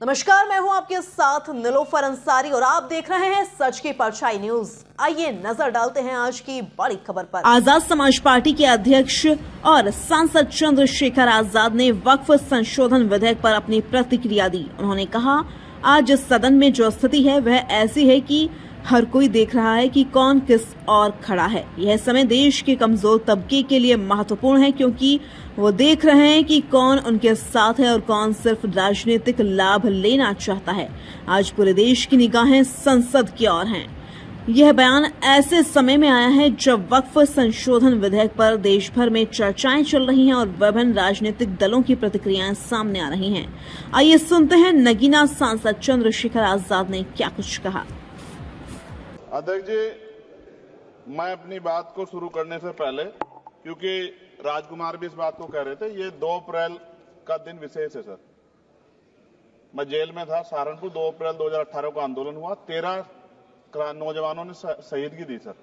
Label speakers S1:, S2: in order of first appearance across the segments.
S1: नमस्कार, मैं हूं आपके साथ निलोफर अंसारी और आप देख रहे हैं सच की परछाई न्यूज। आइए नजर डालते हैं आज की बड़ी खबर पर। आजाद समाज पार्टी के अध्यक्ष और सांसद चंद्रशेखर आजाद ने वक्फ संशोधन विधेयक पर अपनी प्रतिक्रिया दी। उन्होंने कहा, आज सदन में जो स्थिति है वह ऐसी है कि हर कोई देख रहा है कि कौन किस ओर खड़ा है। यह समय देश के कमजोर तबके के लिए महत्वपूर्ण है, क्योंकि वो देख रहे हैं कि कौन उनके साथ है और कौन सिर्फ राजनीतिक लाभ लेना चाहता है। आज पूरे देश की निगाहें संसद की ओर हैं। यह बयान ऐसे समय में आया है जब वक्फ संशोधन विधेयक पर देश भर में चर्चाएं चल रही हैं और विभिन्न राजनीतिक दलों की प्रतिक्रियाएं सामने आ रही हैं। आइए सुनते हैं नगीना सांसद चंद्रशेखर आजाद ने क्या कुछ कहा।
S2: अध्यक्ष जी, मैं अपनी बात को शुरू करने से पहले, क्योंकि राजकुमार भी इस बात को कह रहे थे, ये 2 अप्रैल का दिन विशेष है सर। मैं जेल में था सहारनपुर, 2 अप्रैल 2018 को आंदोलन हुआ, 13 नौजवानों ने शहीदगी दी सर।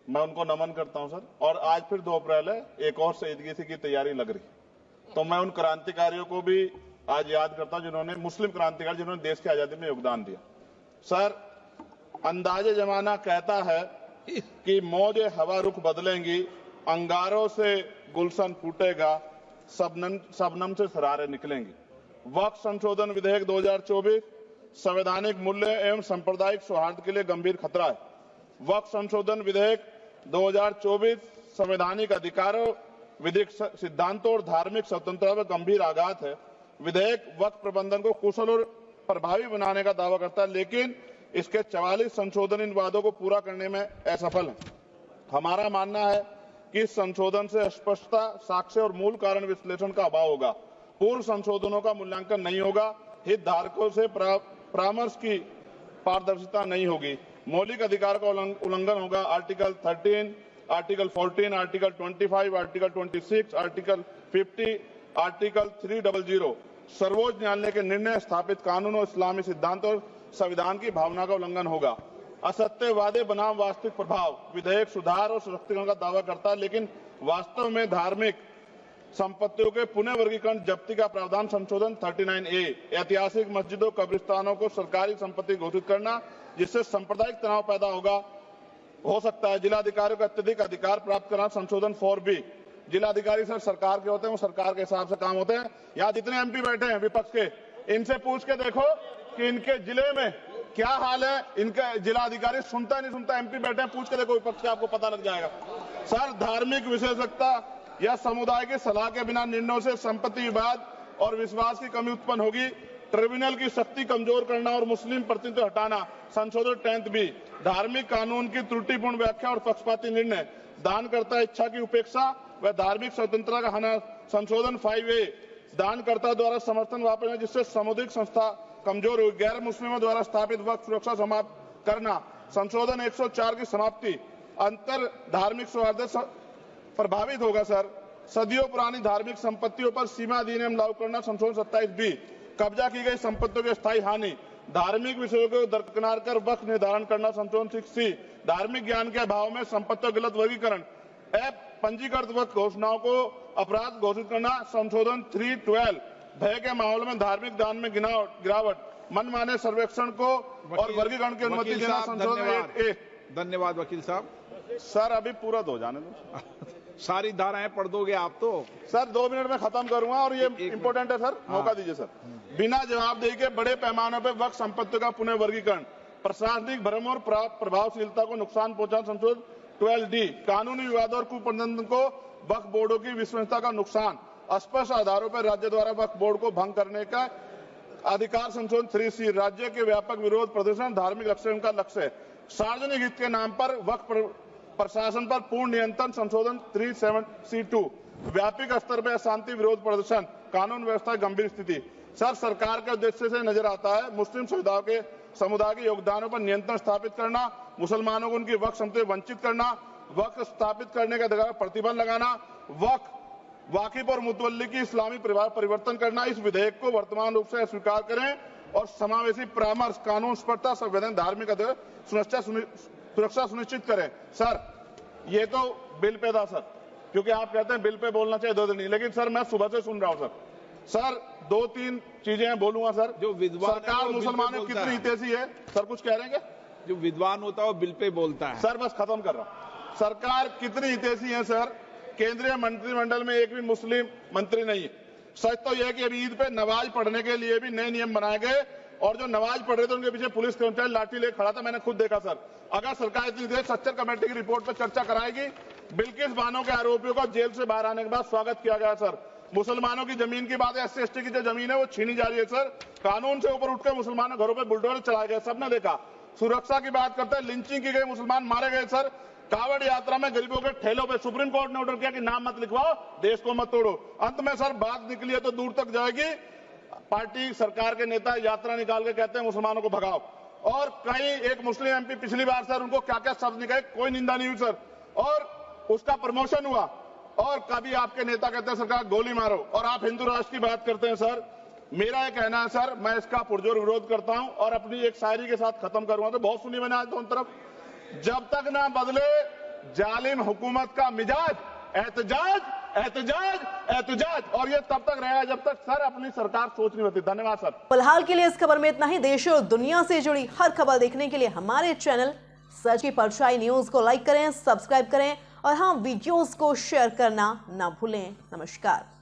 S2: मैं उनको नमन करता हूं सर। और आज फिर 2 अप्रैल है, एक और शहीदगी की तैयारी लग रही। तो मैं उन क्रांतिकारियों को भी आज याद करता हूं जिन्होंने, मुस्लिम क्रांतिकारी जिन्होंने देश की आजादी में योगदान दिया। सर, अंदाजे जमाना कहता है कि मौजे हवा रुख बदलेंगी, अंगारों से गुलशन फूटेगा, शबनम से सरारे निकलेंगी। वक्फ संशोधन विधेयक 2024 संवैधानिक मूल्य एवं सांप्रदायिक सौहार्द के लिए गंभीर खतरा है। वक्फ संशोधन विधेयक 2024 संवैधानिक अधिकारों, विधिक सिद्धांतों और धार्मिक स्वतंत्रता पर गंभीर आघात है। विधेयक वक्फ प्रबंधन को कुशल और प्रभावी बनाने का दावा करता है, लेकिन इसके 44 संशोधन इन वादों को पूरा करने में असफल है। हमारा मानना है कि इस संशोधन से स्पष्टता, साक्ष्य और मूल कारण विश्लेषण का अभाव होगा। पूर्व संशोधनों का मूल्यांकन नहीं होगा, हितधारकों से परामर्श की पारदर्शिता नहीं होगी, मौलिक अधिकार का उल्लंघन होगा। Article 13, article 14, article 25, article 26, article 50, article 300 सर्वोच्च न्यायालय के निर्णय, स्थापित कानून और इस्लामी सिद्धांत और संविधान की भावना का उल्लंघन होगा। असत्य वादे बनाम वास्तविक प्रभाव, विधेयक सुधार और सशक्तिकरण का दावा करता है, लेकिन वास्तव में धार्मिक संपत्तियों के पुनः वर्गीकरण, जब्ती का प्रावधान संशोधन 39A, ऐतिहासिक मस्जिदों, कब्रिस्तानों को सरकारी संपत्ति घोषित करना, जिससे सांप्रदायिक तनाव पैदा हो सकता है। जिलाधिकारियों को अत्यधिक अधिकार प्राप्त करना, संशोधन 4B। जिलाधिकारी सर सरकार के होते हैं, वो सरकार के हिसाब से काम होते हैं। यहाँ जितने MP बैठे हैं विपक्ष के, इनसे पूछ के देखो कि इनके जिले में क्या हाल है। इनका जिलाधिकारी सुनता नहीं सुनता, MP बैठे हैं, पूछ के देखो विपक्ष के, आपको पता लग जाएगा। सर, धार्मिक विशेषज्ञता या समुदाय की सलाह के बिना निर्णयों से संपत्ति विवाद और विश्वास की कमी उत्पन्न होगी। ट्रिब्यूनल की शक्ति कमजोर करना और मुस्लिम प्रतिनिधित्व हटाना, संशोधन 10B। धार्मिक कानून की त्रुटिपूर्ण व्याख्या और पक्षपाती निर्णय, दानकर्ता इच्छा की उपेक्षा व धार्मिक स्वतंत्रता का हनन, संशोधन 5A। दानकर्ता द्वारा समर्थन वापस, जिससे सामुदायिक संस्था कमजोर हुई। गैर मुस्लिमों द्वारा स्थापित वक्फ सुरक्षा समाप्त करना, संशोधन 104 की समाप्ति, अंतर धार्मिक सौहार्द प्रभावित होगा। सर, सदियों पुरानी धार्मिक संपत्तियों पर सीमा अधिनियम लागू करना, संशोधन 27B। कब्जा की गई संपत्तियों की स्थायी हानि, धार्मिक विषयों को दरकिनार कर वक्फ निर्धारण करना, संशोधन 6C। धार्मिक ज्ञान के अभाव में संपत्तियों गलत वर्गीकरण, पंजीकृत वक्फ घोषणाओं को अपराध घोषित करना, संशोधन 312। भय के माहौल में धार्मिक दान में गिरावट, मनमाने सर्वेक्षण को और वर्गीकरण की अनुमति देना, संशोधन 8A।
S3: धन्यवाद वकील साहब।
S2: सर, अभी पूरा हो जाने दो।
S3: सारी धाराएं पढ़ दोगे आप तो?
S2: सर, 2 मिनट में खत्म करूंगा और ये इंपॉर्टेंट है सर, मौका दीजिए सर। बिना जवाबदेही के बड़े पैमाने पर वक्फ संपत्तियों का पुनः वर्गीकरण, प्रशासनिक भ्रम और प्रभावशीलता को नुकसान पहुंचाना, संशोधन 12D। कानूनी विवादों और कुप्रबंधन को वक्फ बोर्डों की विश्वसनीयता का नुकसान, स्पष्ट आधारों पर राज्य द्वारा वक्फ बोर्ड को भंग करने का अधिकार, संशोधन 3C। राज्य के व्यापक विरोध प्रदर्शन, धार्मिक लक्ष्य का लक्ष्य, सार्वजनिक हित के नाम पर वक्फ प्रशासन पर पूर्ण नियंत्रण, संशोधन 37C2। व्यापक स्तर पर अशांति विरोध प्रदर्शन, कानून व्यवस्था गंभीर स्थिति। सर, सरकार के उद्देश्य से नजर आता है मुस्लिम समुदाय के योगदानों पर नियंत्रण स्थापित करना, मुसलमानों को उनकी वक्फ संपत्ति वंचित करना, वक्फ स्थापित करने के अधिकार पर प्रतिबंध लगाना, वक्फ वाकिफ और मुतवल्ली की इस्लामी परिवर्तन करना। इस विधेयक को वर्तमान रूप से स्वीकार करें और समावेशी परामर्श, कानून स्पष्टता, संवैधानिक धार्मिक सुरक्षा सुनिश्चित करें। सर, ये तो बिल पे था सर, क्योंकि आप कहते हैं बिल पे बोलना चाहिए 2 दिन नहीं, लेकिन सर मैं सुबह से सुन रहा हूं सर, सर 2-3 चीजें बोलूंगा सर।
S3: जो विद्वान है
S2: सरकार
S3: वो बिल पे
S2: मुसलमानों की
S3: बोलता
S2: कितनी
S3: है।
S2: हितैषी है सर, कुछ कह रहे हैं क्या?
S3: जो विद्वान होता है वो बिल पे बोलता है।
S2: सर बस खत्म कर रहा हूं। सरकार कितनी हितैषी है सर? केंद्रीय मंत्रिमंडल में एक भी मुस्लिम मंत्री नहीं है। सच तो यह है कि अभी ईद पे नमाज पढ़ने के लिए भी नए नियम बनाए गए और जो नमाज पढ़ रहे थे उनके पीछे पुलिस कर्मचारी लाठी लेकर खड़ा था, मैंने खुद देखा सर। अगर सरकार इतनी देर सच्चर कमेटी की रिपोर्ट पर चर्चा कराएगी। बिल्किस बानो के आरोपियों का जेल से बाहर आने के बाद स्वागत किया गया सर। मुसलमानों की जमीन की बात है, SC/ST की जो जमीन है वो छीनी जा रही है सर। कानून से ऊपर उठकर मुसलमानों घरों पर बुलडोजर चलाए गए, सबने देखा। सुरक्षा की बात करते हैं, लिंचिंग की गई, मुसलमान मारे गए सर। कावड़ यात्रा में गरीबों के ठेलों पे सुप्रीम कोर्ट ने ऑर्डर किया कि नाम मत लिखवाओ, देश को मत तोड़ो। अंत में सर बात निकली है तो दूर तक जाएगी। पार्टी सरकार के नेता यात्रा निकाल के कहते हैं मुसलमानों को भगाओ, और कहीं एक मुस्लिम MP पिछली बार सर उनको क्या क्या शब्द निकले, कोई निंदा नहीं हुई सर, और उसका प्रमोशन हुआ। और कभी आपके नेता कहते हैं सरकार गोली मारो, और आप हिंदू राष्ट्र की बात करते हैं सर। मेरा यह कहना है सर, मैं इसका पुरजोर विरोध करता हूं और अपनी एक शायरी के साथ खत्म करूंगा। तो बहुत सुनी मैंने आज दोनों तरफ, जब तक ना बदले जालिम हुकूमत का मिजाज, एहतजाज एहतजाज एहतजाज, और ये तब तक रहेगा जब तक सर अपनी सरकार सोच नहीं होती। धन्यवाद सर।
S1: फिलहाल के लिए इस खबर में इतना ही। देश और दुनिया से जुड़ी हर खबर देखने के लिए हमारे चैनल सच की परछाई न्यूज को लाइक करें, सब्सक्राइब करें और हाँ, वीडियोस को शेयर करना ना भूलें। नमस्कार।